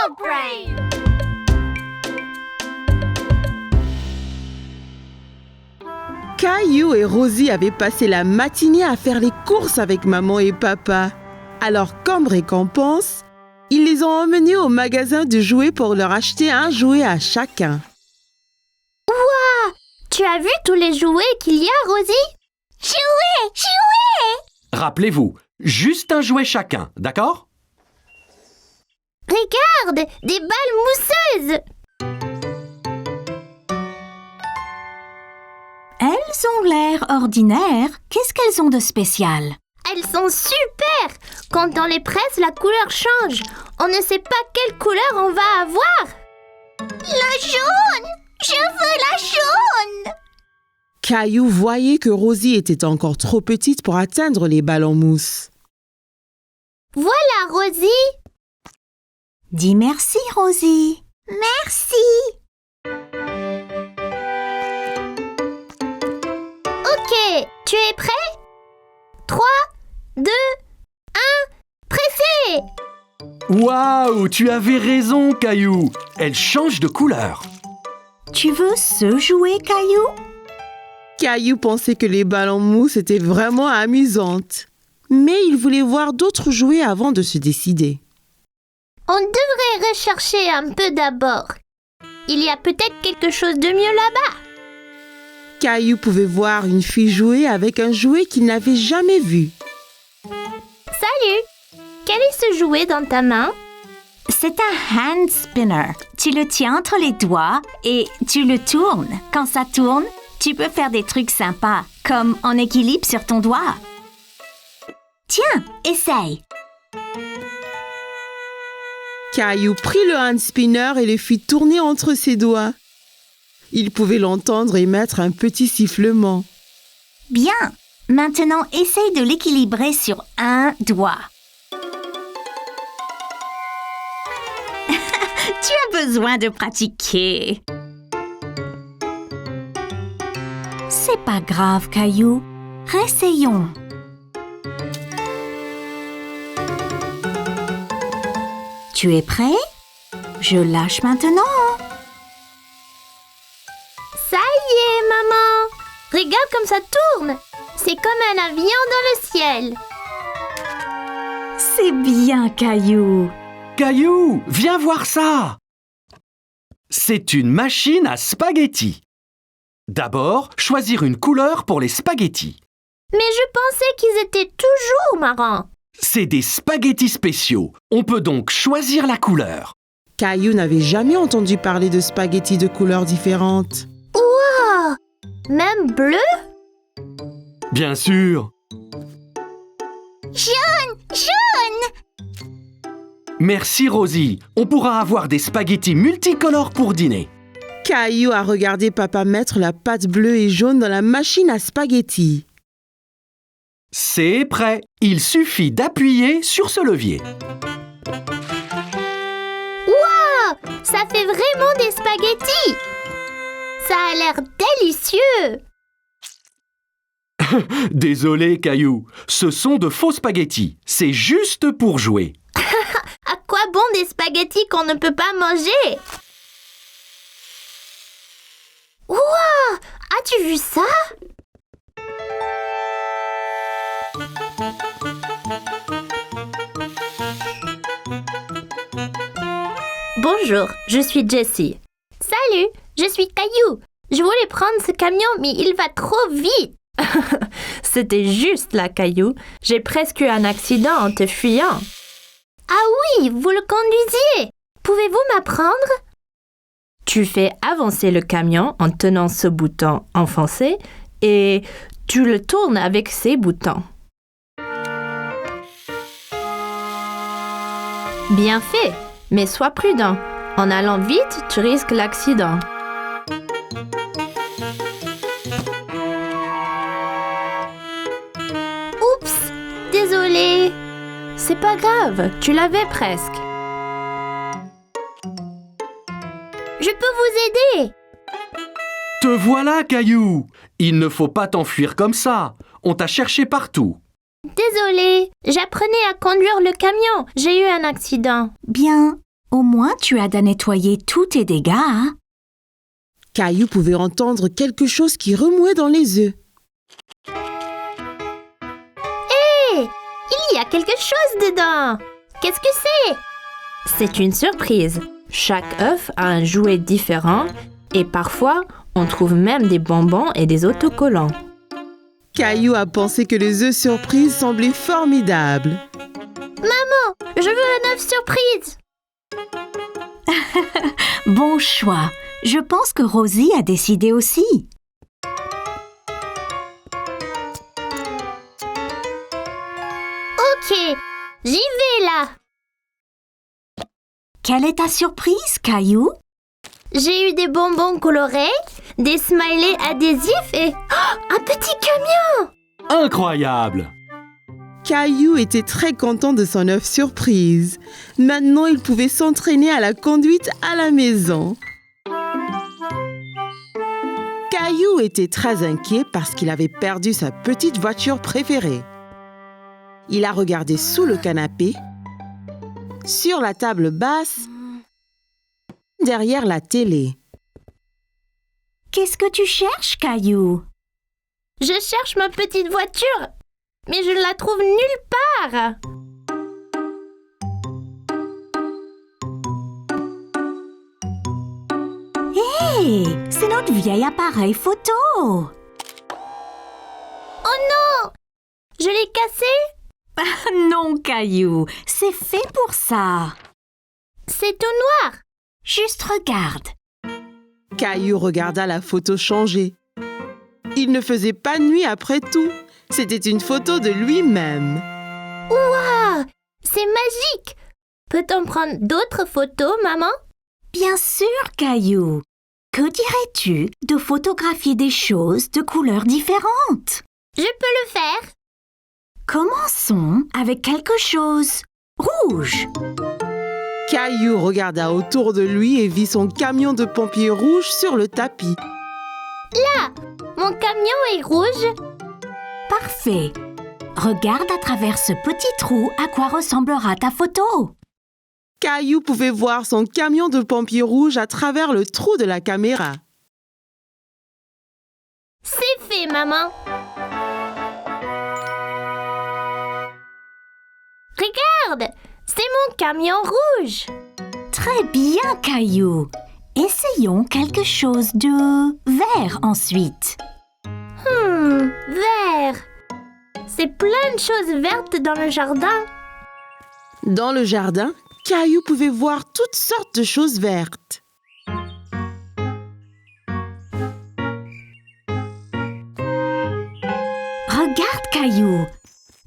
Dog Brain! Caillou et Rosie avaient passé la matinée à faire les courses avec maman et papa. Alors, comme récompense, ils les ont emmenés au magasin de jouets pour leur acheter un jouet à chacun. Waouh! Tu as vu tous les jouets qu'il y a, Rosie? Jouets! Jouets! Rappelez-vous, juste un jouet chacun, d'accord? Regarde! Des balles mousseuses! Elles ont l'air ordinaires. Qu'est-ce qu'elles ont de spécial? Elles sont super! Quand on les presse, la couleur change. On ne sait pas quelle couleur on va avoir. La jaune! Je veux la jaune! Caillou voyait que Rosie était encore trop petite pour atteindre les balles en mousse. Voilà, Rosie! Dis merci, Rosie. Merci! Ok, tu es prêt? 3, 2, 1, pressez! Waouh, tu avais raison, Caillou. Elle change de couleur. Tu veux ce jouet, Caillou? Caillou pensait que les balles en mousse étaient vraiment amusantes. Mais il voulait voir d'autres jouets avant de se décider. On devrait rechercher un peu d'abord. Il y a peut-être quelque chose de mieux là-bas. Caillou pouvait voir une fille jouer avec un jouet qu'il n'avait jamais vu. Salut! Quel est ce jouet dans ta main? C'est un hand spinner. Tu le tiens entre les doigts et tu le tournes. Quand ça tourne, tu peux faire des trucs sympas, comme en équilibre sur ton doigt. Tiens, essaye. Caillou prit le hand spinner et le fit tourner entre ses doigts. Il pouvait l'entendre émettre un petit sifflement. Bien. Maintenant, essaye de l'équilibrer sur un doigt. Tu as besoin de pratiquer. C'est pas grave, Caillou. Réessayons. Tu es prêt? Je lâche maintenant. Ça y est, maman! Regarde comme ça tourne! C'est comme un avion dans le ciel. C'est bien, Caillou. Caillou, viens voir ça. C'est une machine à spaghettis. D'abord, choisir une couleur pour les spaghettis. Mais je pensais qu'ils étaient toujours marrants. C'est des spaghettis spéciaux. On peut donc choisir la couleur. Caillou n'avait jamais entendu parler de spaghettis de couleurs différentes. Wow! Même bleu? Bien sûr. Jaune! Jaune! Merci Rosie. On pourra avoir des spaghettis multicolores pour dîner. Caillou a regardé papa mettre la pâte bleue et jaune dans la machine à spaghettis. C'est prêt. Il suffit d'appuyer sur ce levier. Wow! Ça fait vraiment des spaghettis! Ça a l'air délicieux! Désolé Caillou, ce sont de faux spaghettis. C'est juste pour jouer. À quoi bon des spaghettis qu'on ne peut pas manger? Wow! As-tu vu ça? Bonjour, je suis Jessie. Salut, je suis Caillou. Je voulais prendre ce camion, mais il va trop vite. C'était juste là, Caillou. J'ai presque eu un accident en te fuyant. Ah oui, vous le conduisiez. Pouvez-vous m'apprendre? Tu fais avancer le camion en tenant ce bouton enfoncé et tu le tournes avec ces boutons. Bien fait, mais sois prudent. En allant vite, tu risques l'accident. Oups, désolé. C'est pas grave, tu l'avais presque. Je peux vous aider. Te voilà, Caillou. Il ne faut pas t'enfuir comme ça. On t'a cherché partout. Désolée, j'apprenais à conduire le camion. J'ai eu un accident. Bien. Au moins, tu as à nettoyer tous tes dégâts, hein? Caillou pouvait entendre quelque chose qui remuait dans les œufs. Hé, il y a quelque chose dedans. Qu'est-ce que c'est? C'est une surprise. Chaque œuf a un jouet différent et parfois, on trouve même des bonbons et des autocollants. Caillou a pensé que les œufs surprises semblaient formidables. Maman, je veux un œuf surprise. Bon choix. Je pense que Rosie a décidé aussi. Ok, j'y vais là. Quelle est ta surprise, Caillou? J'ai eu des bonbons colorés, des smileys adhésifs et un petit camion. Incroyable! Caillou était très content de son œuf surprise. Maintenant, il pouvait s'entraîner à la conduite à la maison. Caillou était très inquiet parce qu'il avait perdu sa petite voiture préférée. Il a regardé sous le canapé, sur la table basse, derrière la télé. Qu'est-ce que tu cherches, Caillou? Je cherche ma petite voiture, mais je ne la trouve nulle part. Hé, c'est notre vieil appareil photo. Oh non! Je l'ai cassé? Non, Caillou, c'est fait pour ça. C'est tout noir. Juste regarde. Caillou regarda la photo changer. Il ne faisait pas nuit après tout. C'était une photo de lui-même. Waouh! C'est magique! Peut-on prendre d'autres photos, maman? Bien sûr, Caillou. Que dirais-tu de photographier des choses de couleurs différentes? Je peux le faire. Commençons avec quelque chose rouge. Caillou regarda autour de lui et vit son camion de pompiers rouge sur le tapis. Là, mon camion est rouge. Parfait. Regarde à travers ce petit trou à quoi ressemblera ta photo. Caillou pouvait voir son camion de pompiers rouge à travers le trou de la caméra. C'est fait, maman. Regarde, c'est mon camion rouge. Très bien, Caillou. Essayons quelque chose de vert ensuite. Vert. C'est plein de choses vertes dans le jardin. Dans le jardin, Caillou pouvait voir toutes sortes de choses vertes. Regarde, Caillou.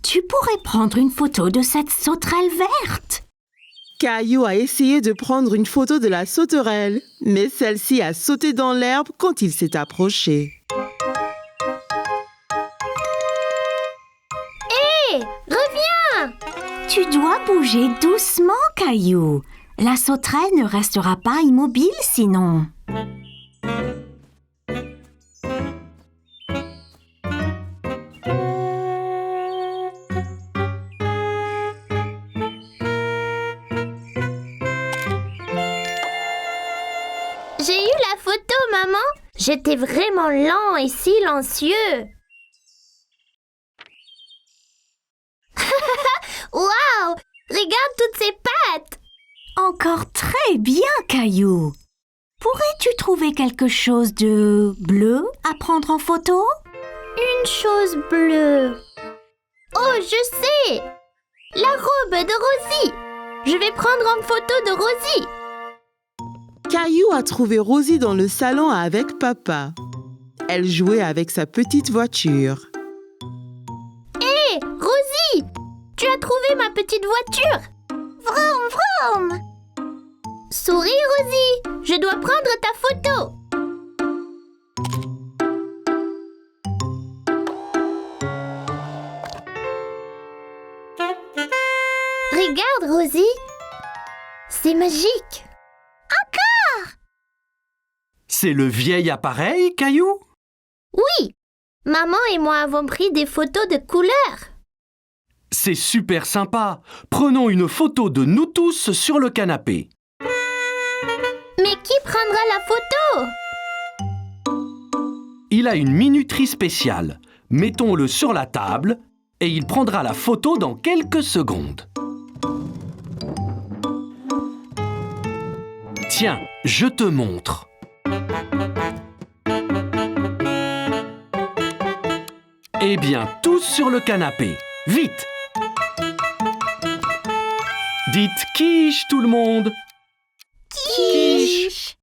Tu pourrais prendre une photo de cette sauterelle verte. Caillou a essayé de prendre une photo de la sauterelle, mais celle-ci a sauté dans l'herbe quand il s'est approché. Hé, reviens! Tu dois bouger doucement, Caillou. La sauterelle ne restera pas immobile sinon. J'ai eu la photo, maman. J'étais vraiment lent et silencieux. Waouh! Regarde toutes ces pattes! Encore très bien, Caillou. Pourrais-tu trouver quelque chose de bleu à prendre en photo? Une chose bleue. Oh, je sais! La robe de Rosie. Je vais prendre en photo de Rosie. Caillou a trouvé Rosie dans le salon avec papa. Elle jouait avec sa petite voiture. Hé, Rosie! Tu as trouvé ma petite voiture? Vroom, vroom! Souris, Rosie! Je dois prendre ta photo! Regarde, Rosie! C'est magique! C'est le vieil appareil, Caillou? Oui! Maman et moi avons pris des photos de couleurs. C'est super sympa. Prenons une photo de nous tous sur le canapé. Mais qui prendra la photo? Il a une minuterie spéciale. Mettons-le sur la table et il prendra la photo dans quelques secondes. Tiens, je te montre. Eh bien, tous sur le canapé. Vite! Dites quiche tout le monde. Quiche.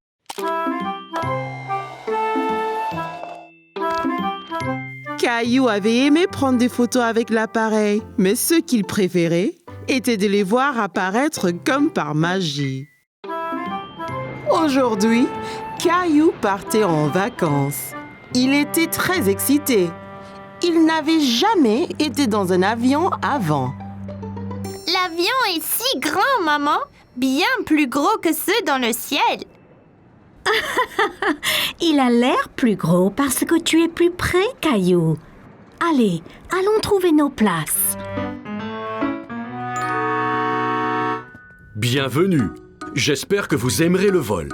Caillou avait aimé prendre des photos avec l'appareil, mais ce qu'il préférait était de les voir apparaître comme par magie. Aujourd'hui, Caillou partait en vacances. Il était très excité. Il n'avait jamais été dans un avion avant. L'avion est si grand, maman. Bien plus gros que ceux dans le ciel. Il a l'air plus gros parce que tu es plus près, Caillou. Allez, allons trouver nos places. Bienvenue. J'espère que vous aimerez le vol.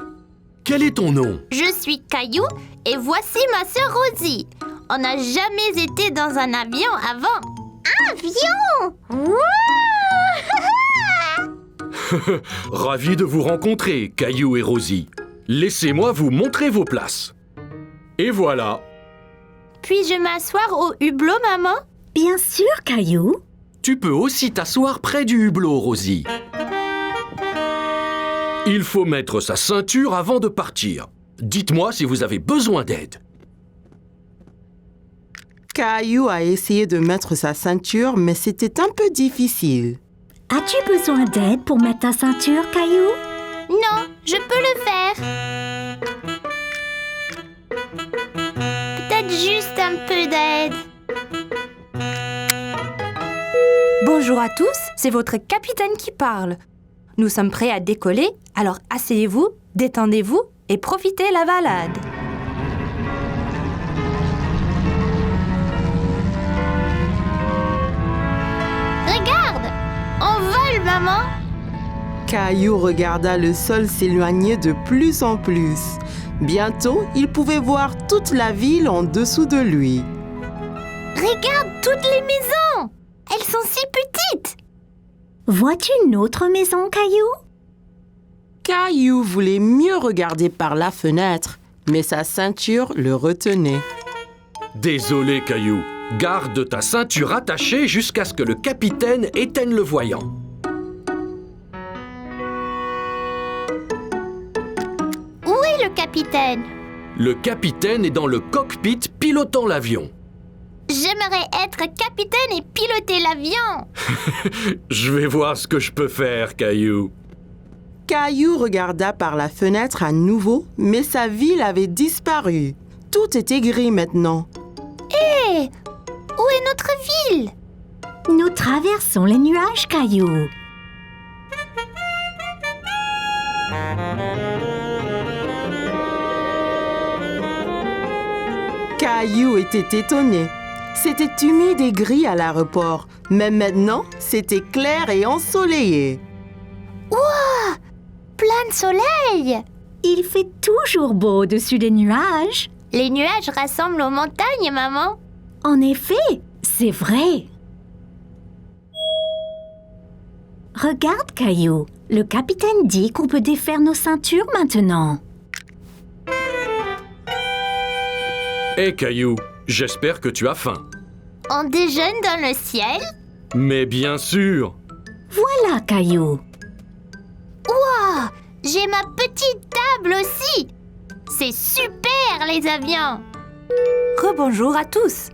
Quel est ton nom? Je suis Caillou et voici ma sœur Rosie. On n'a jamais été dans un avion avant. Avion! Ravi de vous rencontrer, Caillou et Rosie. Laissez-moi vous montrer vos places. Et voilà. Puis-je m'asseoir au hublot, maman? Bien sûr, Caillou. Tu peux aussi t'asseoir près du hublot, Rosie. Il faut mettre sa ceinture avant de partir. Dites-moi si vous avez besoin d'aide. Caillou a essayé de mettre sa ceinture, mais c'était un peu difficile. As-tu besoin d'aide pour mettre ta ceinture, Caillou? Non, je peux le faire. Peut-être juste un peu d'aide. Bonjour à tous, c'est votre capitaine qui parle. Nous sommes prêts à décoller, alors asseyez-vous, détendez-vous et profitez la balade. Regarde, on vole, maman. Caillou regarda le sol s'éloigner de plus en plus. Bientôt, il pouvait voir toute la ville en dessous de lui. Regarde toutes les maisons. Elles sont si petites. Vois-tu une autre maison, Caillou? Caillou voulait mieux regarder par la fenêtre, mais sa ceinture le retenait. Désolé, Caillou. Garde ta ceinture attachée jusqu'à ce que le capitaine éteigne le voyant. Où est le capitaine? Le capitaine est dans le cockpit pilotant l'avion. J'aimerais être capitaine et piloter l'avion. Je vais voir ce que je peux faire, Caillou. Caillou regarda par la fenêtre à nouveau, mais sa ville avait disparu. Tout était gris maintenant. Hé! Où est notre ville? Nous traversons les nuages, Caillou. Caillou était étonné. C'était humide et gris à l'aéroport, mais maintenant, c'était clair et ensoleillé. Ouah! Plein de soleil! Il fait toujours beau au-dessus des nuages. Les nuages rassemblent aux montagnes, maman. En effet, c'est vrai. Regarde, Caillou. Le capitaine dit qu'on peut défaire nos ceintures maintenant. Hé, Caillou, j'espère que tu as faim. On déjeune dans le ciel? Mais bien sûr. Voilà, Caillou. Ouah! J'ai ma petite table aussi! C'est super, les avions! Rebonjour à tous.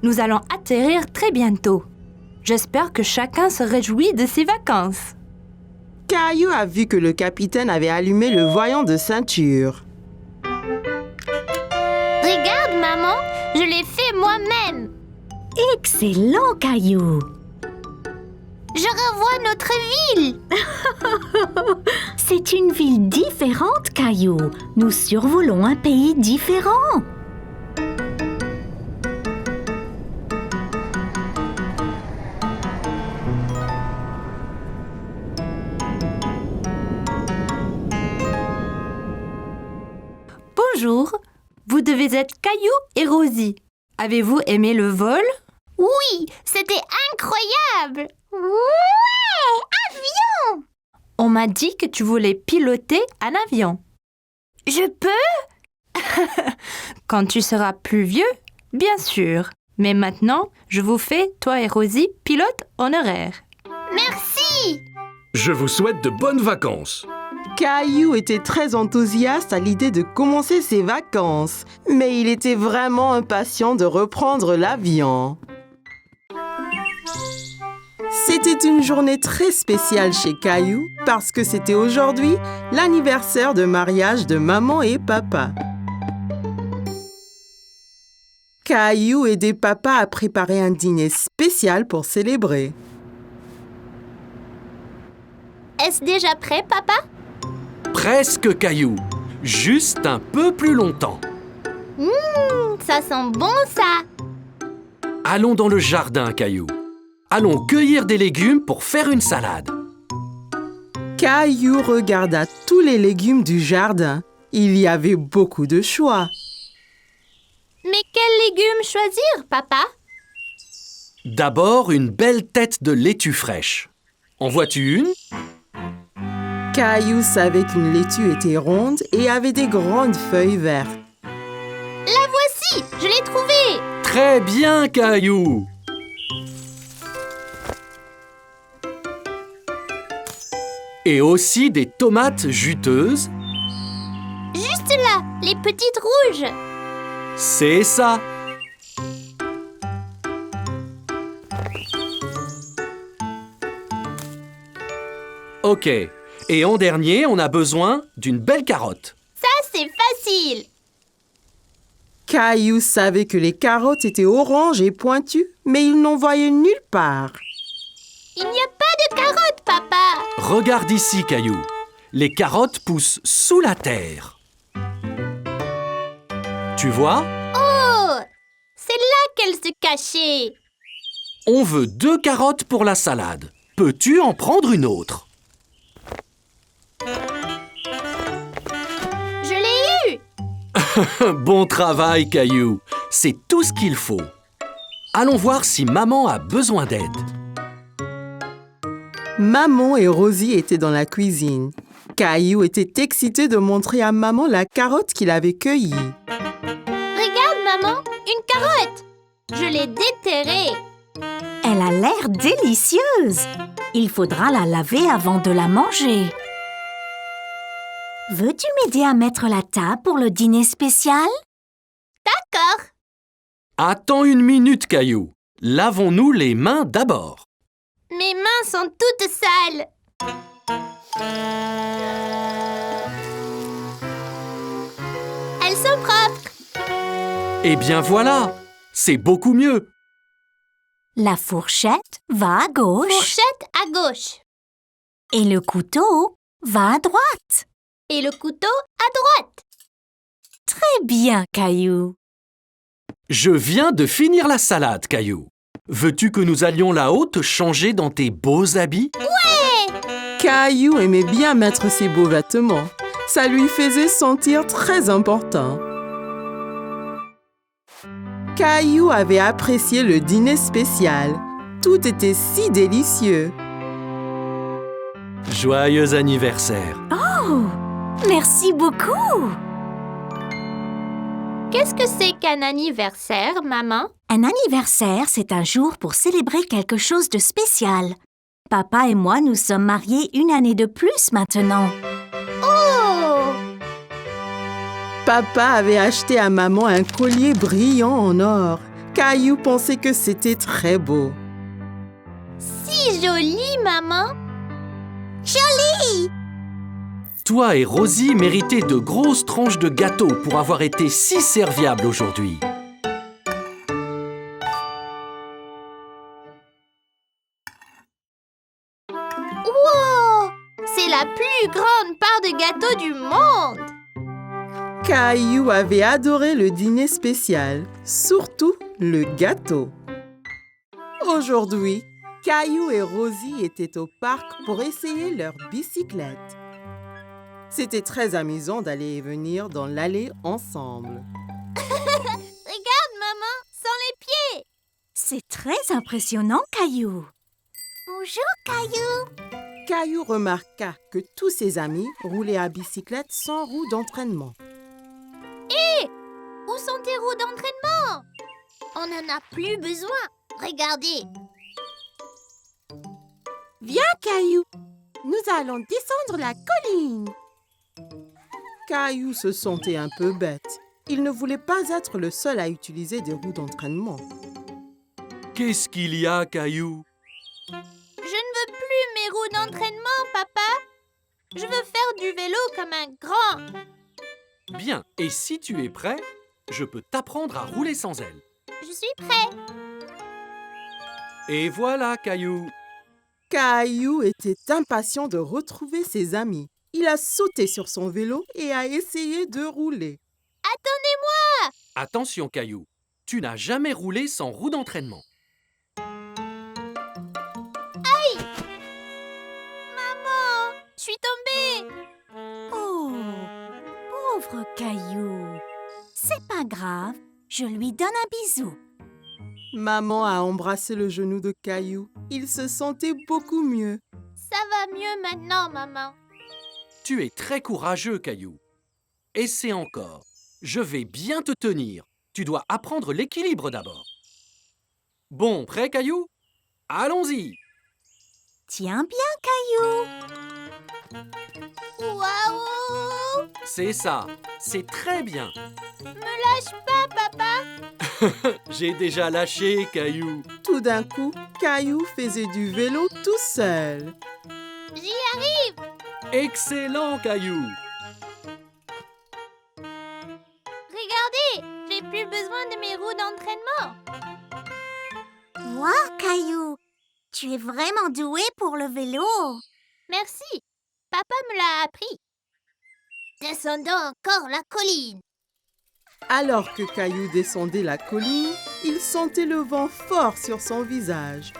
Nous allons atterrir très bientôt. J'espère que chacun se réjouit de ses vacances. Caillou a vu que le capitaine avait allumé le voyant de ceinture. Regarde, maman, je l'ai fait moi-même. Excellent, Caillou. Je revois notre ville. C'est une ville différente, Caillou. Nous survolons un pays différent. Bonjour. Vous devez être Caillou et Rosie. Avez-vous aimé le vol? Oui, c'était incroyable. Ouais, avion. On m'a dit que tu voulais piloter un avion. Je peux? Quand tu seras plus vieux, bien sûr. Mais maintenant, je vous fais, toi et Rosie, pilote honoraire. Merci. Je vous souhaite de bonnes vacances. Caillou était très enthousiaste à l'idée de commencer ses vacances, mais il était vraiment impatient de reprendre l'avion. C'était une journée très spéciale chez Caillou parce que c'était aujourd'hui l'anniversaire de mariage de maman et papa. Caillou aidait papa à préparer un dîner spécial pour célébrer. Est-ce déjà prêt, papa? Presque, Caillou. Juste un peu plus longtemps. Ça sent bon, ça. Allons dans le jardin, Caillou. Allons cueillir des légumes pour faire une salade. Caillou regarda tous les légumes du jardin. Il y avait beaucoup de choix. Mais quels légumes choisir, papa? D'abord, une belle tête de laitue fraîche. En vois-tu une? Caillou savait qu'une laitue était ronde et avait des grandes feuilles vertes. La voici, je l'ai trouvée. Très bien, Caillou. Et aussi des tomates juteuses. Juste là, les petites rouges. C'est ça. Ok. Et en dernier, on a besoin d'une belle carotte. Ça, c'est facile. Caillou savait que les carottes étaient oranges et pointues, mais il n'en voyait nulle part. Il n'y a pas de carottes, papa. Regarde ici, Caillou. Les carottes poussent sous la terre. Tu vois? Oh, c'est là qu'elles se cachaient. On veut 2 carottes pour la salade. Peux-tu en prendre une autre? Je l'ai eu. Bon travail, Caillou. C'est tout ce qu'il faut. Allons voir si maman a besoin d'aide. Maman et Rosie étaient dans la cuisine. Caillou était excité de montrer à maman la carotte qu'il avait cueillie. Regarde, maman, une carotte. Je l'ai déterrée. Elle a l'air délicieuse. Il faudra la laver avant de la manger. Veux-tu m'aider à mettre la table pour le dîner spécial? D'accord. Attends une minute, Caillou. Lavons-nous les mains d'abord. Mes mains sont toutes sales. Elles sont propres. Eh bien voilà, c'est beaucoup mieux. La fourchette va à gauche Fourchette à gauche. et le couteau va à droite. Et le couteau à droite. Très bien, Caillou. Je viens de finir la salade, Caillou. Veux-tu que nous allions là-haut te changer dans tes beaux habits? Caillou aimait bien mettre ses beaux vêtements. Ça lui faisait sentir très important. Caillou avait apprécié le dîner spécial. Tout était si délicieux. Joyeux anniversaire. Oh, merci beaucoup. Qu'est-ce que c'est qu'un anniversaire, maman? Un anniversaire, c'est un jour pour célébrer quelque chose de spécial. Papa et moi nous sommes mariés 1 année de plus maintenant. Oh! Papa avait acheté à maman un collier brillant en or. Caillou pensait que c'était très beau. Si joli, maman. Toi et Rosie méritez de grosses tranches de gâteau pour avoir été si serviables aujourd'hui. Wow! C'est la plus grande part de gâteau du monde. Caillou avait adoré le dîner spécial, surtout le gâteau. Aujourd'hui, Caillou et Rosie étaient au parc pour essayer leur bicyclette. C'était très amusant d'aller et venir dans l'allée ensemble. Regarde, maman, sans les pieds. C'est très impressionnant, Caillou. Bonjour, Caillou. Caillou remarqua que tous ses amis roulaient à bicyclette sans roue d'entraînement. Où sont tes roues d'entraînement? On n'en a plus besoin. Regardez. Viens, Caillou, nous allons descendre la colline. Caillou se sentait un peu bête. Il ne voulait pas être le seul à utiliser des roues d'entraînement. Qu'est-ce qu'il y a, Caillou? Je ne veux plus mes roues d'entraînement, papa. Je veux faire du vélo comme un grand. Bien, et si tu es prêt, je peux t'apprendre à rouler sans elles. Je suis prêt. Et voilà, Caillou. Caillou était impatient de retrouver ses amis. Il a sauté sur son vélo et a essayé de rouler. Attendez-moi. Attention, Caillou, tu n'as jamais roulé sans roue d'entraînement. Maman, je suis tombée. Oh, pauvre Caillou. C'est pas grave, je lui donne un bisou. Maman a embrassé le genou de Caillou. Il se sentait beaucoup mieux. Ça va mieux maintenant, maman. Tu es très courageux, Caillou. Essaie encore. Je vais bien te tenir. Tu dois apprendre l'équilibre d'abord. Bon, prêt, Caillou? Allons-y. Tiens bien, Caillou. Waouh! C'est ça. C'est très bien. Lâche pas, papa. J'ai déjà lâché, Caillou. Tout d'un coup, Caillou faisait du vélo tout seul. J'y arrive. Excellent, Caillou. Regardez, j'ai plus besoin de mes roues d'entraînement. Wow, Caillou, tu es vraiment doué pour le vélo. Merci. Papa me l'a appris. Descendons encore la colline. Alors que Caillou descendait la colline, il sentait le vent fort sur son visage.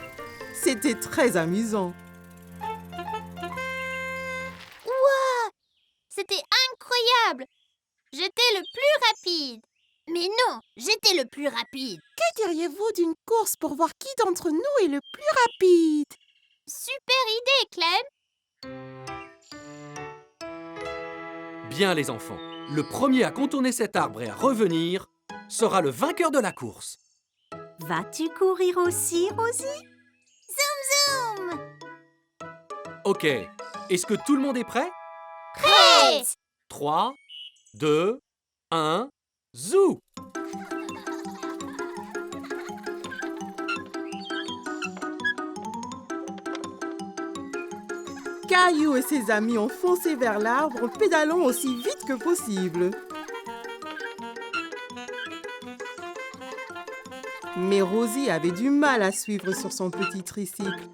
C'était très amusant. C'était incroyable. J'étais le plus rapide. Mais non, j'étais le plus rapide. Que diriez-vous d'une course pour voir qui d'entre nous est le plus rapide? Super idée, Clem. Bien, les enfants. Le premier à contourner cet arbre et à revenir sera le vainqueur de la course. Vas-tu courir aussi, Rosie? Zoom, zoom. Ok. Est-ce que tout le monde est prêt? Prêt. 3, 2, 1, zou! Caillou et ses amis ont foncé vers l'arbre en pédalant aussi vite que possible. Mais Rosie avait du mal à suivre sur son petit tricycle.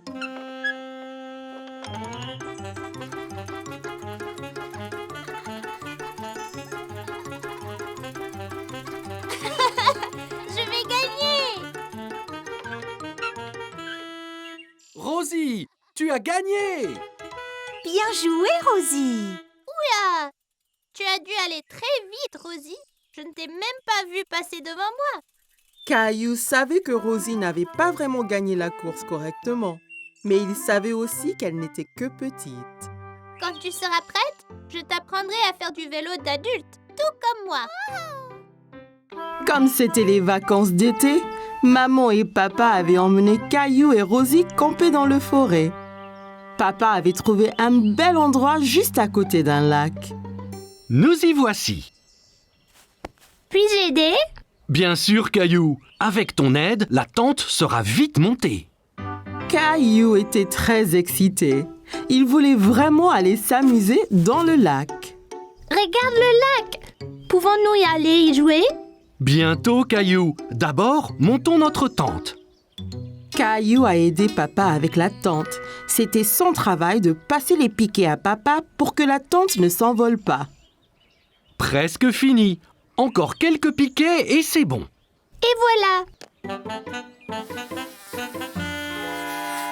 Je vais gagner. Rosie, tu as gagné! Bien joué, Rosie. Oula. Tu as dû aller très vite, Rosie. Je ne t'ai même pas vu passer devant moi. Caillou savait que Rosie n'avait pas vraiment gagné la course correctement, mais il savait aussi qu'elle n'était que petite. Quand tu seras prête, je t'apprendrai à faire du vélo d'adulte, tout comme moi. Comme c'était les vacances d'été, maman et papa avaient emmené Caillou et Rosie camper dans le forêt. Papa avait trouvé un bel endroit juste à côté d'un lac. Nous y voici. Puis-je aider? Bien sûr, Caillou. Avec ton aide, la tente sera vite montée. Caillou était très excité. Il voulait vraiment aller s'amuser dans le lac. Regarde le lac. Pouvons-nous y aller y jouer? Bientôt, Caillou. D'abord, montons notre tente. Caillou a aidé papa avec la tente. C'était son travail de passer les piquets à papa pour que la tente ne s'envole pas. Presque fini. Encore quelques piquets et c'est bon. Et voilà.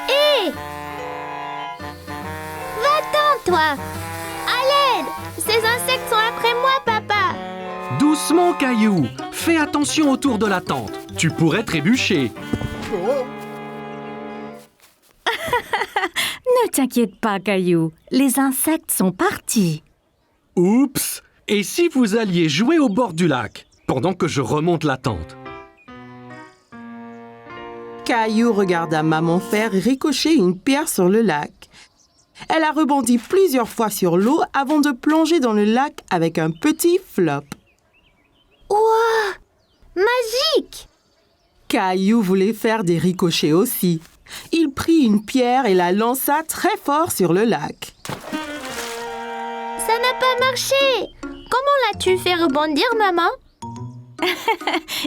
Hé! Va-t'en, toi! À l'aide! Ces insectes sont après moi, papa. Doucement, Caillou. Fais attention autour de la tente. Tu pourrais trébucher. Ne t'inquiète pas, Caillou. Les insectes sont partis. Oups! Et si vous alliez jouer au bord du lac, pendant que je remonte la tente? Caillou regarda maman faire ricocher une pierre sur le lac. Elle a rebondi plusieurs fois sur l'eau avant de plonger dans le lac avec un petit flop. Ouah! Magique! Caillou voulait faire des ricochets aussi. Il prit une pierre et la lança très fort sur le lac. Ça n'a pas marché! Comment l'as-tu fait rebondir, maman?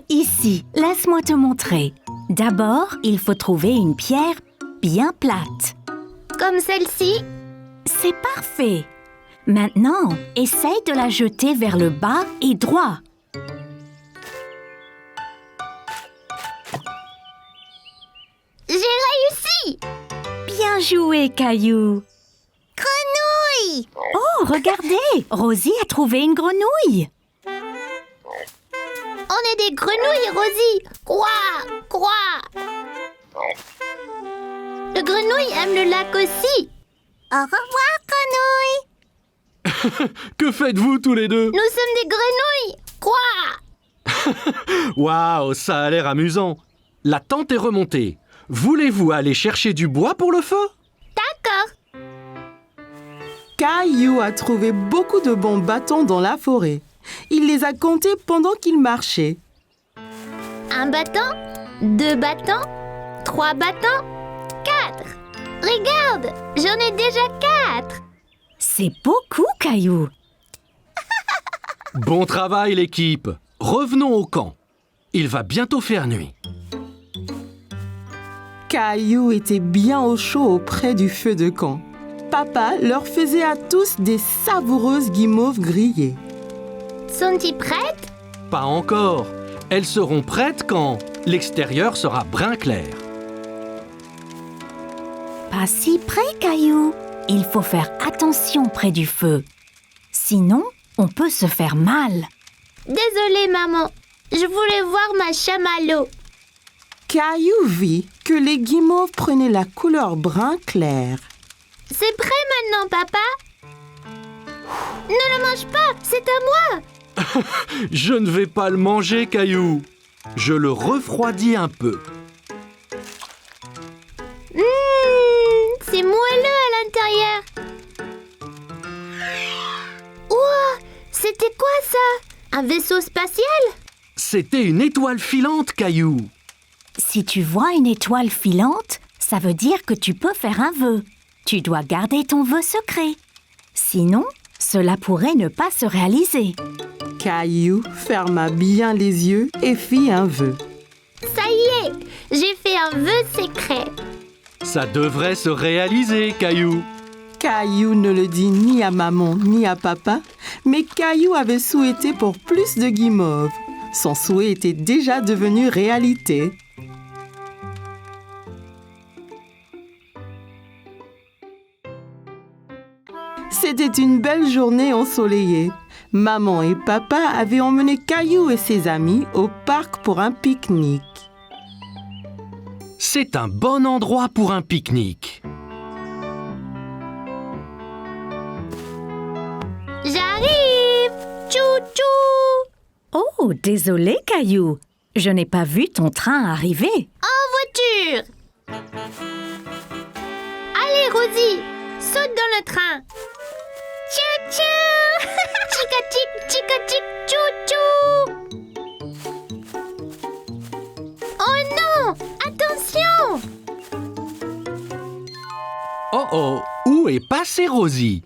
Ici, laisse-moi te montrer. D'abord, il faut trouver une pierre bien plate. Comme celle-ci? C'est parfait. Maintenant, essaye de la jeter vers le bas et droit. J'ai réussi! Bien joué, Caillou. Grenouille! Oh, regardez, Rosie a trouvé une grenouille. On est des grenouilles, Rosie! Quoi? Le grenouille aime le lac aussi. Au revoir, grenouille! Que faites-vous tous les deux? Nous sommes des grenouilles! Quoi? Waouh, ça a l'air amusant. La tente est remontée. Voulez-vous aller chercher du bois pour le feu? D'accord. Caillou a trouvé beaucoup de bons bâtons dans la forêt. Il les a comptés pendant qu'il marchait. 1 bâton, 2 bâtons, 3 bâtons, 4. Regarde, j'en ai déjà 4. C'est beaucoup, Caillou. Bon travail, l'équipe. Revenons au camp. Il va bientôt faire nuit. Caillou était bien au chaud auprès du feu de camp. Papa leur faisait à tous des savoureuses guimauves grillées. Sont-ils prêtes? Pas encore. Elles seront prêtes quand l'extérieur sera brun clair. Pas si près, Caillou. Il faut faire attention près du feu. Sinon, on peut se faire mal. Désolée, maman. Je voulais voir ma chamallow. Caillou vit que les guimauves prenaient la couleur brun clair. C'est prêt maintenant, papa? Ne le mange pas, c'est à moi. Je ne vais pas le manger, Caillou. Je le refroidis un peu. C'est moelleux à l'intérieur. Ouah, c'était quoi ça? Un vaisseau spatial? C'était une étoile filante, Caillou. Si tu vois une étoile filante, ça veut dire que tu peux faire un vœu. Tu dois garder ton vœu secret. Sinon, cela pourrait ne pas se réaliser. Caillou ferma bien les yeux et fit un vœu. Ça y est, j'ai fait un vœu secret. Ça devrait se réaliser, Caillou. Caillou ne le dit ni à maman ni à papa, mais Caillou avait souhaité pour plus de guimauves. Son souhait était déjà devenu réalité. C'était une belle journée ensoleillée. Maman et papa avaient emmené Caillou et ses amis au parc pour un pique-nique. C'est un bon endroit pour un pique-nique. J'arrive! Tchou-tchou! Oh, désolé, Caillou. Je n'ai pas vu ton train arriver. En voiture! Allez, Rosie, saute dans le train. Tchou-tchou! Chica-chic, chica-chic, tchou-tchou! Oh non! Attention! Oh oh, où est passée Rosie?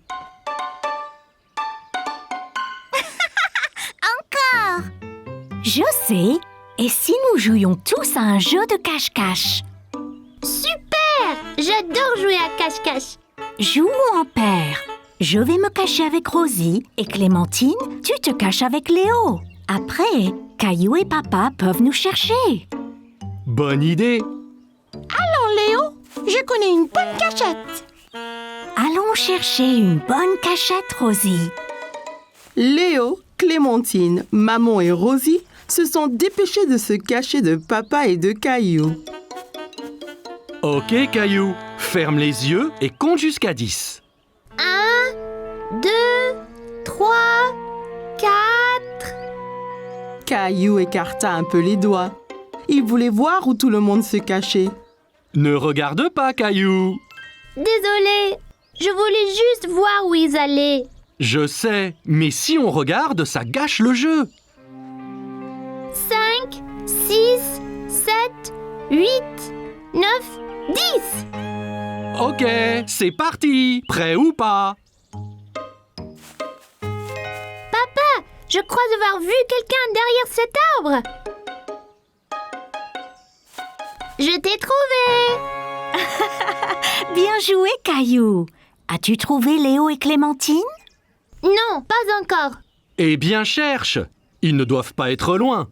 Je sais. Et si nous jouions tous à un jeu de cache-cache? Super! J'adore jouer à cache-cache. Jouons en paire. Je vais me cacher avec Rosie et Clémentine, tu te caches avec Léo. Après, Caillou et papa peuvent nous chercher. Bonne idée. Léo, je connais une bonne cachette. Allons chercher une bonne cachette, Rosie. Léo, Clémentine, Maman et Rosie se sont dépêchés de se cacher de papa et de Caillou. Ok, Caillou, ferme les yeux et compte jusqu'à 10. 1, 2, 3, 4. Caillou écarta un peu les doigts. Il voulait voir où tout le monde se cachait. Ne regarde pas, Caillou. Désolée, je voulais juste voir où ils allaient. Je sais, mais si on regarde, ça gâche le jeu. 5, 6, 7, 8, 9, 10. Ok, c'est parti. Prêt ou pas? Papa, je crois avoir vu quelqu'un derrière cet arbre. Je t'ai trouvé. Bien joué, Caillou. As-tu trouvé Léo et Clémentine? Non, pas encore. Eh bien, cherche. Ils ne doivent pas être loin.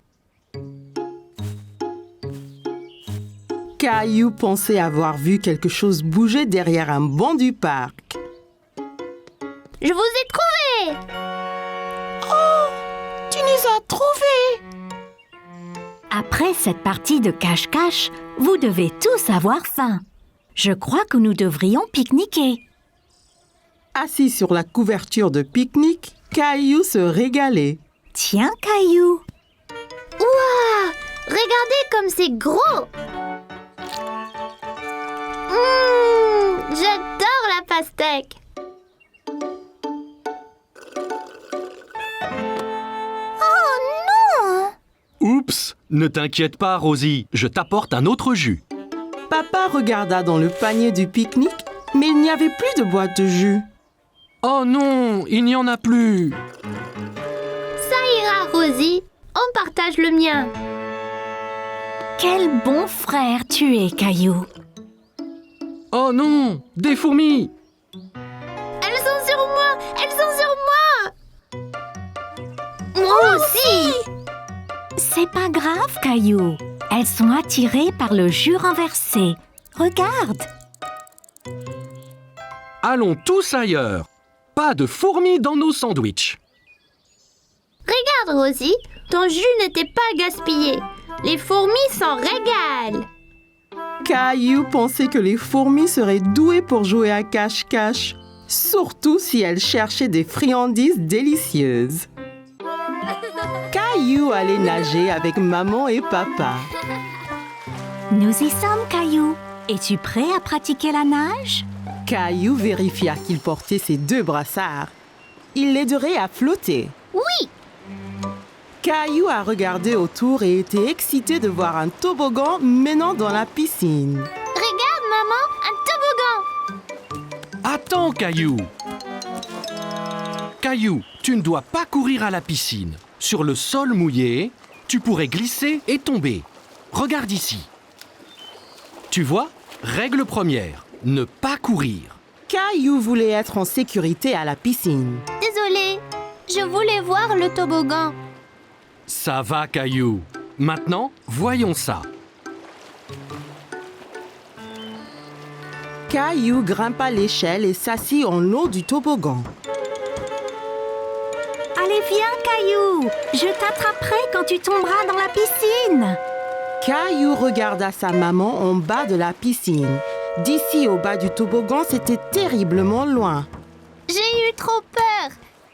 Caillou pensait avoir vu quelque chose bouger derrière un banc du parc. Je vous ai trouvé. Tu nous as trouvés! Après cette partie de cache-cache, vous devez tous avoir faim. Je crois que nous devrions pique-niquer. Assis sur la couverture de pique-nique, Caillou se régalait. Tiens, Caillou. Ouah, regardez comme c'est gros. J'adore la pastèque. Oh non! Oups, ne t'inquiète pas, Rosie. Je t'apporte un autre jus. Papa regarda dans le panier du pique-nique, mais il n'y avait plus de boîte de jus. Oh non, il n'y en a plus. Ça ira, Rosie. On partage le mien. Quel bon frère tu es, Caillou. Oh non, des fourmis. Elles sont sur moi. Elles sont sur moi. Moi aussi. C'est pas grave, Caillou. Elles sont attirées par le jus renversé. Regarde. Allons tous ailleurs. Pas de fourmis dans nos sandwichs. Regarde, Rosie. Ton jus n'était pas gaspillé. Les fourmis s'en régalent. Caillou pensait que les fourmis seraient douées pour jouer à cache-cache, surtout si elles cherchaient des friandises délicieuses. Caillou allait nager avec maman et papa. Nous y sommes, Caillou. Es-tu prêt à pratiquer la nage? Caillou vérifia qu'il portait ses 2 brassards. Il l'aiderait à flotter. Oui. Caillou a regardé autour et était excité de voir un toboggan menant dans la piscine. Regarde, maman, un toboggan. Attends, Caillou. Caillou, tu ne dois pas courir à la piscine. Sur le sol mouillé, tu pourrais glisser et tomber. Regarde ici. Tu vois, règle première, ne pas courir. Caillou voulait être en sécurité à la piscine. Désolée, je voulais voir le toboggan. Ça va, Caillou. Maintenant, voyons ça. Caillou grimpa l'échelle et s'assit en haut du toboggan. Allez, viens, Caillou. Je t'attraperai quand tu tomberas dans la piscine. Caillou regarda sa maman en bas de la piscine. D'ici au bas du toboggan, c'était terriblement loin. J'ai eu trop peur.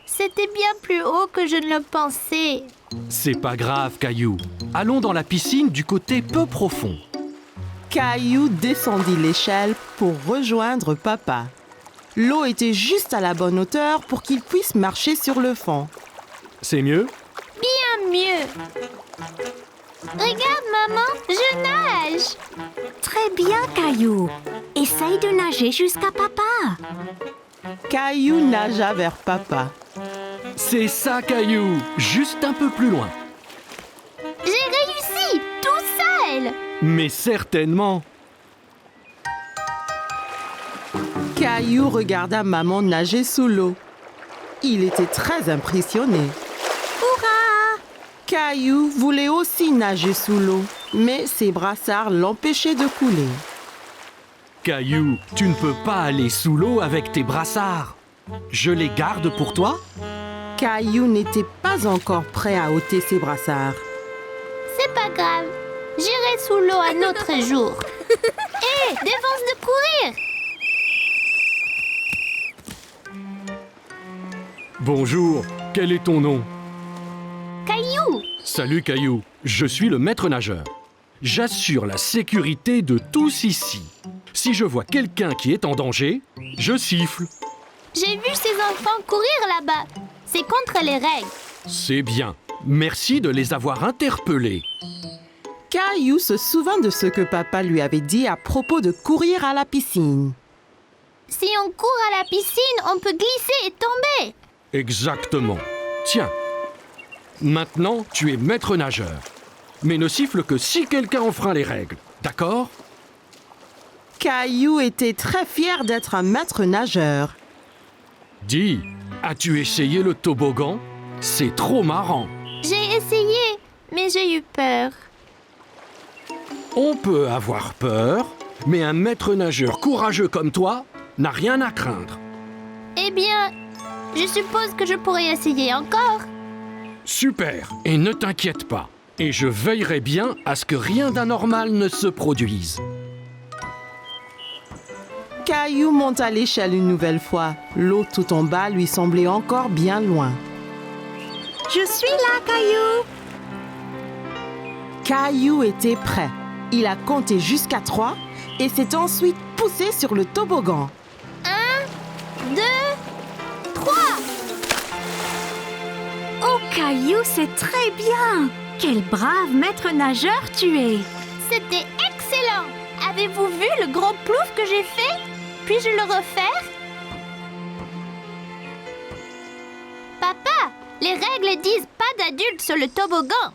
C'était bien plus haut que je ne le pensais. C'est pas grave, Caillou. Allons dans la piscine du côté peu profond. Caillou descendit l'échelle pour rejoindre papa. L'eau était juste à la bonne hauteur pour qu'il puisse marcher sur le fond. C'est mieux? Bien mieux. Regarde, maman, je nage. Très bien, Caillou. Essaye de nager jusqu'à papa. Caillou nagea vers papa. C'est ça, Caillou. Juste un peu plus loin. J'ai réussi, tout seul. Mais certainement. Caillou regarda maman nager sous l'eau. Il était très impressionné. Hurrah! Caillou voulait aussi nager sous l'eau, mais ses brassards l'empêchaient de couler. Caillou, tu ne peux pas aller sous l'eau avec tes brassards. Je les garde pour toi? Caillou n'était pas encore prêt à ôter ses brassards. C'est pas grave. J'irai sous l'eau un autre jour. Hé, défense de courir! Bonjour, quel est ton nom? Caillou! Salut Caillou, je suis le maître nageur. J'assure la sécurité de tous ici. Si je vois quelqu'un qui est en danger, je siffle. J'ai vu ces enfants courir là-bas. C'est contre les règles. C'est bien. Merci de les avoir interpellés. Caillou se souvint de ce que papa lui avait dit à propos de courir à la piscine. Si on court à la piscine, on peut glisser et tomber. Exactement. Tiens. Maintenant, tu es maître nageur. Mais ne siffle que si quelqu'un enfreint les règles. D'accord? Caillou était très fier d'être un maître nageur. Dis, as-tu essayé le toboggan? C'est trop marrant. J'ai essayé, mais j'ai eu peur. On peut avoir peur, mais un maître nageur courageux comme toi n'a rien à craindre. Eh bien, je suppose que je pourrais essayer encore. Super, et ne t'inquiète pas. Et je veillerai bien à ce que rien d'anormal ne se produise. Caillou monta l'échelle une nouvelle fois. L'eau tout en bas lui semblait encore bien loin. Je suis là, Caillou. Caillou était prêt. Il a compté jusqu'à 3 et s'est ensuite poussé sur le toboggan. 1, 2, 3. Oh, Caillou, c'est très bien. Quel brave maître nageur tu es. C'était excellent. Avez-vous vu le gros plouf que j'ai fait? Puis-je le refaire? Papa, les règles disent pas d'adultes sur le toboggan.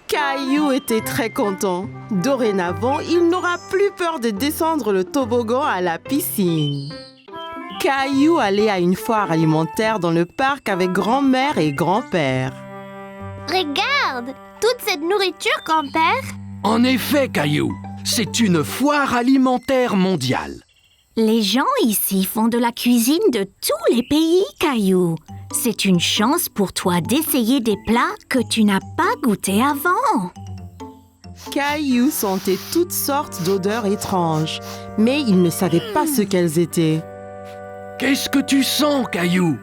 Caillou était très content. Dorénavant, il n'aura plus peur de descendre le toboggan à la piscine. Caillou allait à une foire alimentaire dans le parc avec grand-mère et grand-père. Regarde, toute cette nourriture, grand-père. En effet, Caillou, c'est une foire alimentaire mondiale. Les gens ici font de la cuisine de tous les pays, Caillou. C'est une chance pour toi d'essayer des plats que tu n'as pas goûtés avant. Caillou sentait toutes sortes d'odeurs étranges, mais il ne savait pas ce qu'elles étaient. Qu'est-ce que tu sens, Caillou?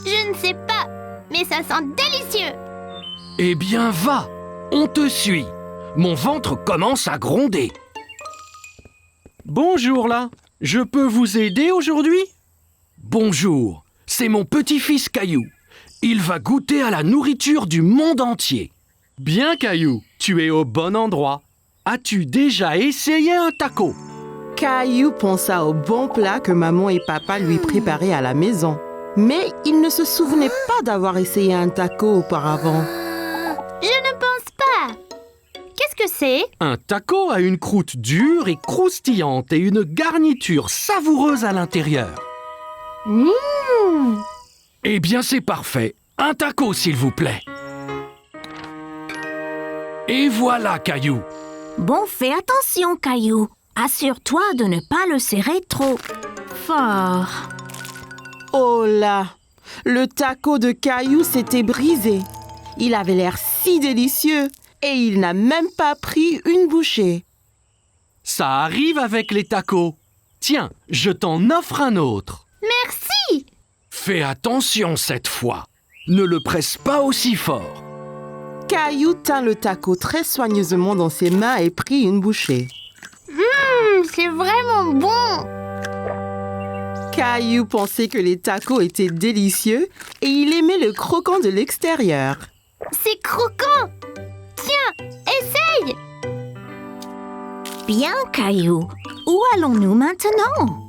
Je ne sais pas, mais ça sent délicieux. Eh bien, va, on te suit. Mon ventre commence à gronder. Bonjour là, je peux vous aider aujourd'hui? Bonjour, c'est mon petit-fils Caillou. Il va goûter à la nourriture du monde entier. Bien Caillou, tu es au bon endroit. As-tu déjà essayé un taco? Caillou pensa au bon plat que maman et papa lui préparaient à la maison. Mais il ne se souvenait pas d'avoir essayé un taco auparavant. Je ne pense pas. Qu'est-ce que c'est? Un taco a une croûte dure et croustillante et une garniture savoureuse à l'intérieur. Eh bien, c'est parfait. Un taco, s'il vous plaît. Et voilà, Caillou. Bon, fais attention, Caillou. Assure-toi de ne pas le serrer trop fort. Oh là! Le taco de Caillou s'était brisé. Il avait l'air si délicieux et il n'a même pas pris une bouchée. Ça arrive avec les tacos. Tiens, je t'en offre un autre. Merci. Fais attention cette fois. Ne le presse pas aussi fort. Caillou tint le taco très soigneusement dans ses mains et prit une bouchée. C'est vraiment bon. Caillou pensait que les tacos étaient délicieux et il aimait le croquant de l'extérieur. C'est croquant. Tiens, essaye. Bien, Caillou. Où allons-nous maintenant?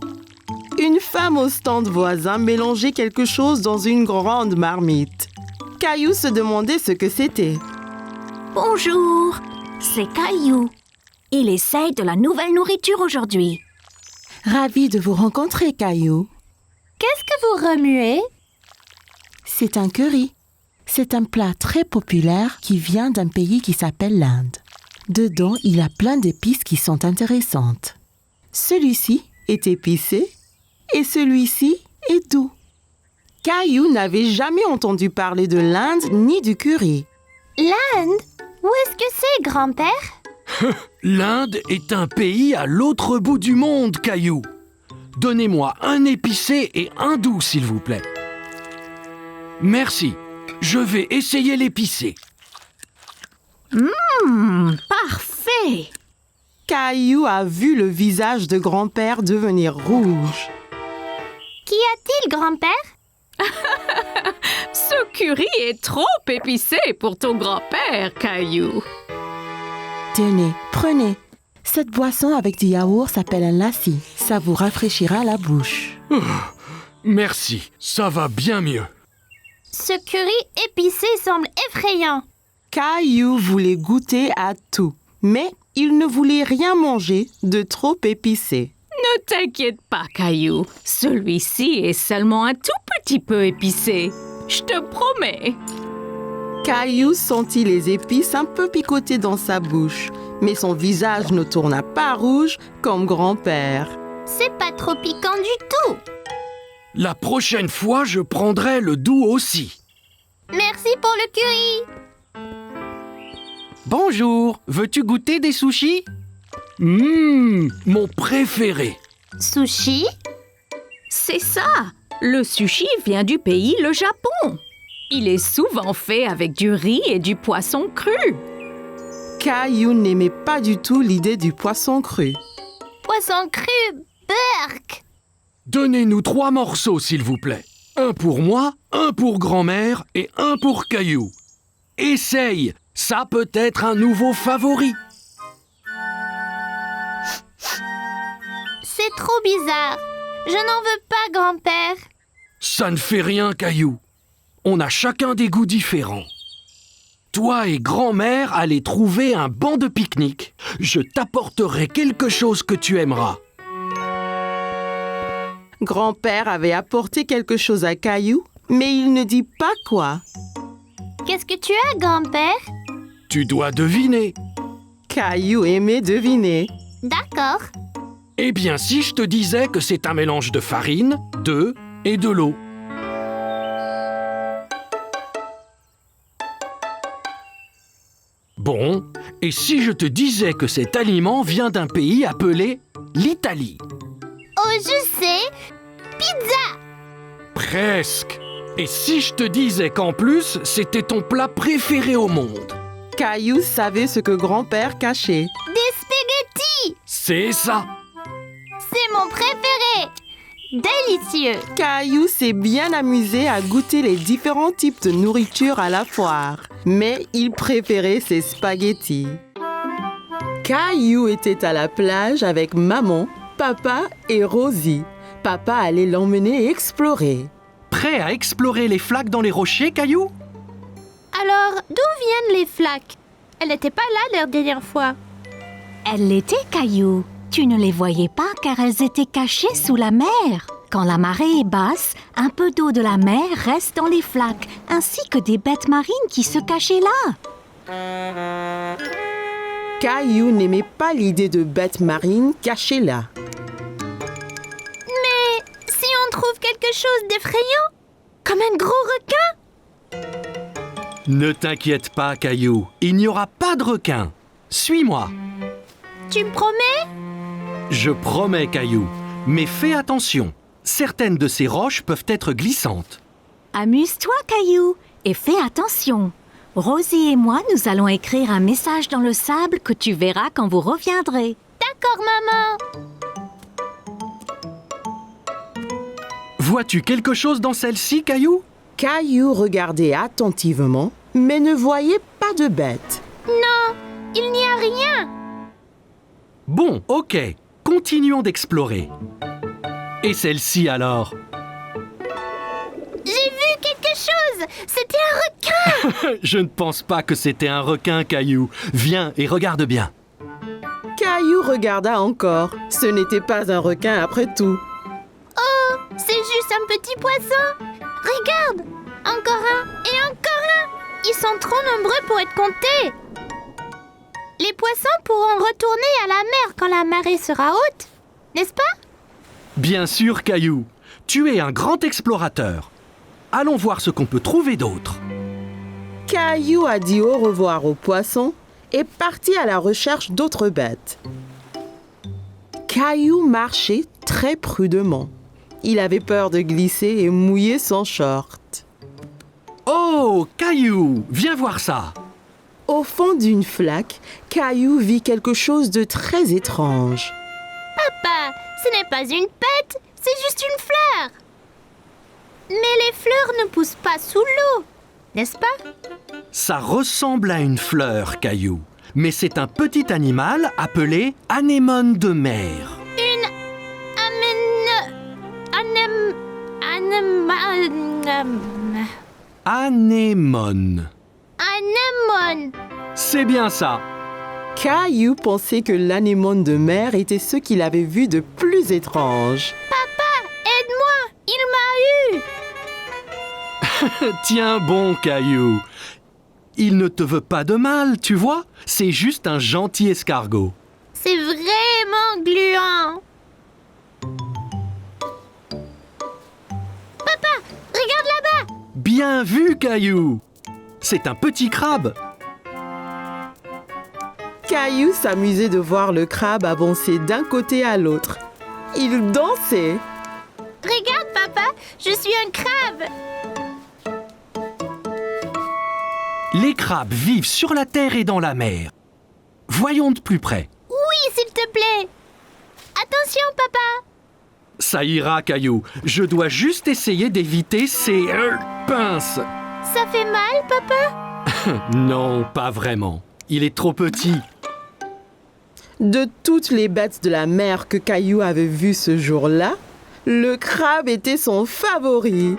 Une femme au stand voisin mélangeait quelque chose dans une grande marmite. Caillou se demandait ce que c'était. Bonjour, c'est Caillou. Il essaye de la nouvelle nourriture aujourd'hui. Ravi de vous rencontrer, Caillou. Qu'est-ce que vous remuez? C'est un curry. C'est un plat très populaire qui vient d'un pays qui s'appelle l'Inde. Dedans, il y a plein d'épices qui sont intéressantes. Celui-ci est épicé et celui-ci et doux. Caillou n'avait jamais entendu parler de l'Inde ni du curry. L'Inde? Où est-ce que c'est, grand-père? L'Inde est un pays à l'autre bout du monde, Caillou. Donnez-moi un épicé et un doux, s'il vous plaît. Merci. Je vais essayer l'épicé. Parfait! Caillou a vu le visage de grand-père devenir rouge. Qu'y a-t-il, grand-père? Ce curry est trop épicé pour ton grand-père, Caillou. Tenez, prenez. Cette boisson avec du yaourt s'appelle un lassi. Ça vous rafraîchira la bouche. Merci, ça va bien mieux. Ce curry épicé semble effrayant. Caillou voulait goûter à tout, mais il ne voulait rien manger de trop épicé. Ne t'inquiète pas, Caillou. Celui-ci est seulement un tout petit peu épicé. Je te promets. Caillou sentit les épices un peu picoter dans sa bouche, mais son visage ne tourna pas rouge comme grand-père. C'est pas trop piquant du tout. La prochaine fois, je prendrai le doux aussi. Merci pour le curry. Bonjour, veux-tu goûter des sushis? Mon préféré. Sushi? C'est ça. Le sushi vient du pays, le Japon. Il est souvent fait avec du riz et du poisson cru. Caillou n'aimait pas du tout l'idée du poisson cru. Poisson cru, burk. Donnez-nous 3 morceaux, s'il vous plaît. Un pour moi, un pour grand-mère et un pour Caillou. Essaye, ça peut être un nouveau favori. C'est trop bizarre. Je n'en veux pas, grand-père. Ça ne fait rien, Caillou. On a chacun des goûts différents. Toi et grand-mère allez trouver un banc de pique-nique. Je t'apporterai quelque chose que tu aimeras. Grand-père avait apporté quelque chose à Caillou, mais il ne dit pas quoi. Qu'est-ce que tu as, grand-père? Tu dois deviner. Caillou aimait deviner. D'accord. Eh bien, si je te disais que c'est un mélange de farine, d'œufs et de l'eau. Bon, et si je te disais que cet aliment vient d'un pays appelé l'Italie? Oh, je sais. Pizza. Presque. Et si je te disais qu'en plus, c'était ton plat préféré au monde? Caillou savait ce que grand-père cachait. Des spaghettis. C'est ça. C'est mon préféré. Délicieux. Caillou s'est bien amusé à goûter les différents types de nourriture à la foire, mais il préférait ses spaghettis. Caillou était à la plage avec maman, papa et Rosie. Papa allait l'emmener explorer. Prêt à explorer les flaques dans les rochers, Caillou? Alors, d'où viennent les flaques? Elle n'était pas là la dernière fois. Elles l'étaient, Caillou. Tu ne les voyais pas car elles étaient cachées sous la mer. Quand la marée est basse, un peu d'eau de la mer reste dans les flaques, ainsi que des bêtes marines qui se cachaient là. Caillou n'aimait pas l'idée de bêtes marines cachées là. Mais si on trouve quelque chose d'effrayant, comme un gros requin? Ne t'inquiète pas, Caillou. Il n'y aura pas de requin. Suis-moi. Tu me promets? Je promets, Caillou. Mais fais attention. Certaines de ces roches peuvent être glissantes. Amuse-toi, Caillou, et fais attention. Rosie et moi, nous allons écrire un message dans le sable que tu verras quand vous reviendrez. D'accord, maman. Vois-tu quelque chose dans celle-ci, Caillou? Caillou regardait attentivement, mais ne voyait pas de bête. Non, il n'y a rien. Bon, ok. Continuons d'explorer. Et celle-ci alors? J'ai vu quelque chose. C'était un requin. Je ne pense pas que c'était un requin, Caillou. Viens et regarde bien. Caillou regarda encore. Ce n'était pas un requin après tout. Oh, c'est juste un petit poisson. Regarde, encore un et encore un. Ils sont trop nombreux pour être comptés. Les poissons pourront retourner à la mer quand la marée sera haute, n'est-ce pas? Bien sûr, Caillou. tu es un grand explorateur. Allons voir ce qu'on peut trouver d'autre. Caillou a dit au revoir aux poissons et partit à la recherche d'autres bêtes. Caillou marchait très prudemment. Il avait peur de glisser et mouiller son short. Oh, Caillou, viens voir ça. Au fond d'une flaque, Caillou vit quelque chose de très étrange. Papa, ce n'est pas une bête, c'est juste une fleur. Mais les fleurs ne poussent pas sous l'eau, n'est-ce pas? Ça ressemble à une fleur, Caillou. Mais c'est un petit animal appelé anémone de mer. Une Anémone. anémone. C'est bien ça. Caillou pensait que l'anémone de mer était ce qu'il avait vu de plus étrange. Aide-moi, il m'a eu. Tiens bon, Caillou. Il ne te veut pas de mal, tu vois. C'est juste un gentil escargot. C'est vraiment gluant. Papa, regarde là-bas. Bien vu, Caillou. C'est un petit crabe. Caillou s'amusait de voir le crabe avancer d'un côté à l'autre. Il dansait. Regarde, papa, je suis un crabe. Les crabes vivent sur la terre et dans la mer. Voyons de plus près. Oui, s'il te plaît. Attention, papa. Ça ira, Caillou. Je dois juste essayer d'éviter ces pinces. Ça fait mal, papa? Non, pas vraiment. Il est trop petit. De toutes les bêtes de la mer que Caillou avait vues ce jour-là, le crabe était son favori.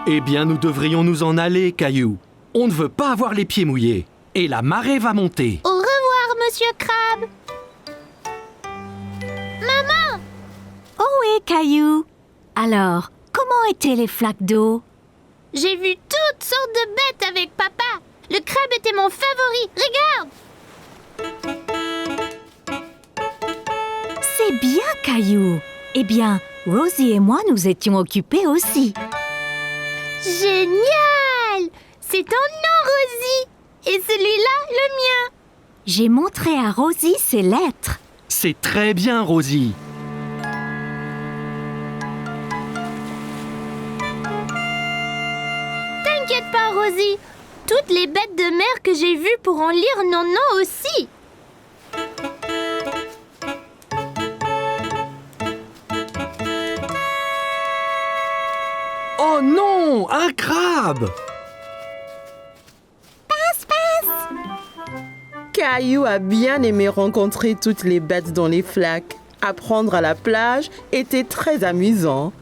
Eh bien, nous devrions nous en aller, Caillou. On ne veut pas avoir les pieds mouillés. Et la marée va monter. Au revoir, monsieur Crabe. Maman! Oh oui, Caillou. Alors, comment étaient les flaques d'eau? J'ai vu toutes sortes de bêtes avec papa. Le crabe était mon favori. Regarde! C'est bien, Caillou. Eh bien, Rosie et moi nous étions occupés aussi. Génial! C'est ton nom, Rosie. Et celui-là, le mien. J'ai montré à Rosie ses lettres. C'est très bien, Rosie. T'inquiète pas, Rosie. Toutes les bêtes de mer que j'ai vues pourront lire nos noms aussi. Oh non, un crabe! Caillou a bien aimé rencontrer toutes les bêtes dans les flaques. Apprendre à la plage était très amusant.